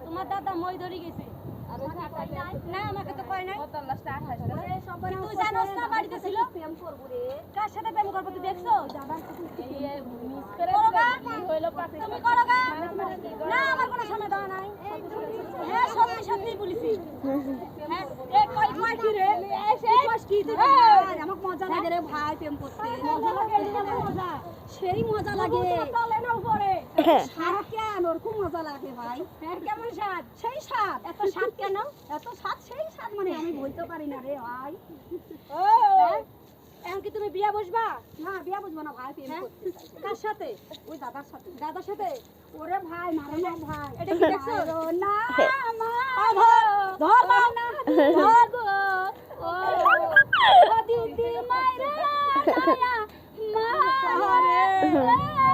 তোমার দাদা মই ধরে গেছে না আমাকে তো কয় নাই তুই জানোস না বাড়িতে ছিল প্রেম করব রে কার সাথে প্রেম করব তুই দেখছো তুমি করো গা না আমার কোনো সময় দাও নাই হ্যাঁ সত্যি সত্যি বলেছি হ্যাঁ এ কই কই কি রে এসে কি দিবে আমাকে মজা লাগে রে ভাই প্রেম করতে মজা লাগে মজা সেই মজা লাগে চলে না উপরে স্বাদ কেন ওর খুব মজা লাগে ভাই হ্যাঁ কেমন স্বাদ সেই স্বাদ এত স্বাদ কেন এত স্বাদ সেই স্বাদ মানে আমি বলতে পারি না রে ভাই ও এখন কি তুমি বিয়া বসবা না বিয়া বসবো না ভাই প্রেম করতে কার সাথে ওই দাদার সাথে ওরে ভাই মারো না ভাই এটা কি দেখছো না মা ধর না ধর ও দিদি মাইরা মায়া মা রে